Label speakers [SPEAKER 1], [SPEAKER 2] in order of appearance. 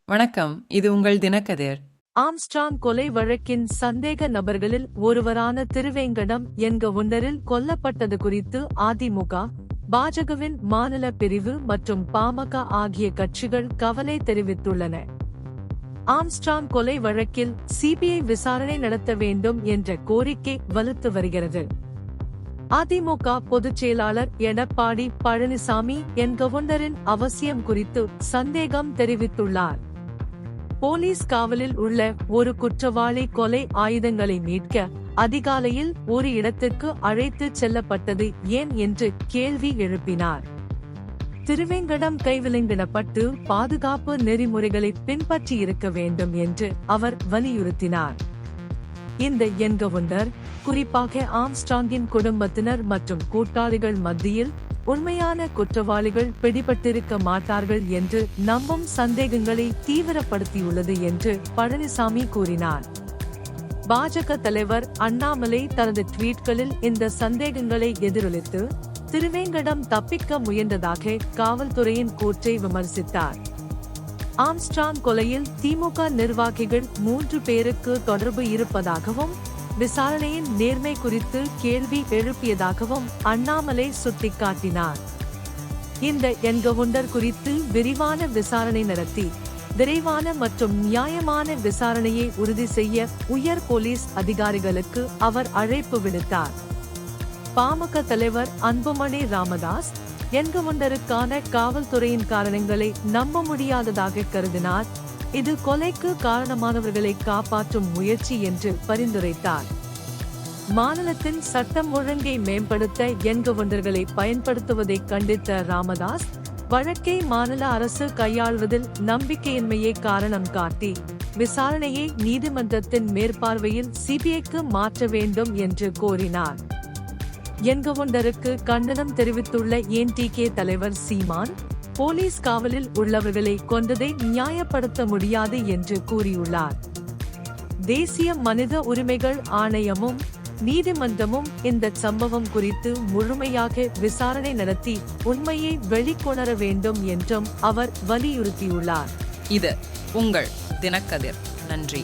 [SPEAKER 1] வணக்கம். இது உங்கள் தினக்கதிர்.
[SPEAKER 2] ஆம்ஸ்ட்ராங் கொலை வழக்கின் சந்தேக நபர்களில் ஒருவரான திருவேங்கடம் என்கவுண்டரில் கொல்லப்பட்டது குறித்து அதிமுக, பாஜகவின் மாநில பிரிவு மற்றும் பாமக ஆகிய கட்சிகள் கவலை தெரிவித்துள்ளன. ஆம்ஸ்ட்ராங் கொலை வழக்கில் சிபிஐ விசாரணை நடத்த வேண்டும் என்ற கோரிக்கை வலுத்து வருகிறது. அதிமுக பொதுச் செயலாளர் எடப்பாடி பழனிசாமி என்கவுண்டரின் அவசியம் குறித்து சந்தேகம் தெரிவித்துள்ளார். போலீஸ் காவலில் உள்ள ஒரு குற்றவாளி கொலை ஆயுதங்களை மீட்க அதிகாலையில் ஒரு இடத்திற்கு அழைத்துச் செல்லப்பட்டது ஏன் என்று கேள்வி எழுப்பினார். திருவேங்கடம் கைவிலங்கிடப்பட்டு பாதுகாப்பு நெறிமுறைகளை பின்பற்றியிருக்க வேண்டும் என்று அவர் வலியுறுத்தினார். இந்த என்கவுண்டர் குறிப்பாக ஆம்ஸ்ட்ராங்கின் குடும்பத்தினர் மற்றும் கூட்டாளிகள் மத்தியில் உண்மையான குற்றவாளிகள் பிடிபட்டிருக்க மாட்டார்கள் என்று நம்பும் சந்தேகங்களை தீவிரப்படுத்தியுள்ளது என்று பழனிசாமி கூறினார். பாஜக தலைவர் அண்ணாமலை தனது ட்வீட்களில் இந்த சந்தேகங்களை எதிரொலித்து திருவேங்கடம் தப்பிக்க முயன்றதாக காவல்துறையின் கூற்றை விமர்சித்தார். ஆம்ஸ்ட்ராங் கொலையில் திமுக நிர்வாகிகள் 3 பேருக்கு தொடர்பு இருப்பதாகவும் விசாரணையின் நேர்மை குறித்து கேள்வி எழுப்பியதாகவும் அண்ணாமலை சுட்டிக்காட்டினார். இந்த என்கவுண்டர் குறித்து விரிவான விசாரணை நடத்தி விரைவான மற்றும் நியாயமான விசாரணையை உறுதி செய்ய உயர் போலீஸ் அதிகாரிகளுக்கு அவர் அழைப்பு விடுத்தார். பாமக தலைவர் அன்புமணி ராமதாஸ் என்கவுண்டருக்கான காவல்துறையின் காரணங்களை நம்ப முடியாததாக கருதினார். இது கொலைக்கு காரணமானவர்களை காப்பாற்றும் முயற்சி என்று பரிந்துரைத்தார். மாநிலத்தின் சட்டம் ஒழுங்கை மேம்படுத்த என்கவுண்டர்களை பயன்படுத்துவதை கண்டித்த ராமதாஸ், வழக்கை மாநில அரசு கையாள்வதில் நம்பிக்கையின்மையை காரணம் காட்டி விசாரணையை நீதிமன்றத்தின் மேற்பார்வையில் சிபிஐக்கு மாற்ற வேண்டும் என்று கோரினார். என்கவுண்டருக்கு கண்டனம் தெரிவித்துள்ள என்டிகே தலைவர் சீமான், போலீஸ் காவலில் உள்ளவர்களை கொன்றதை நியாயப்படுத்த முடியாது என்று கூறியுள்ளார். தேசிய மனித உரிமைகள் ஆணையமும் நீதிமன்றமும் இந்த சம்பவம் குறித்து முழுமையாக விசாரணை நடத்தி உண்மையை வெளிக்கொணர வேண்டும் என்றும் அவர் வலியுறுத்தியுள்ளார்.
[SPEAKER 1] இது உங்கள் தினக்கதிர். நன்றி.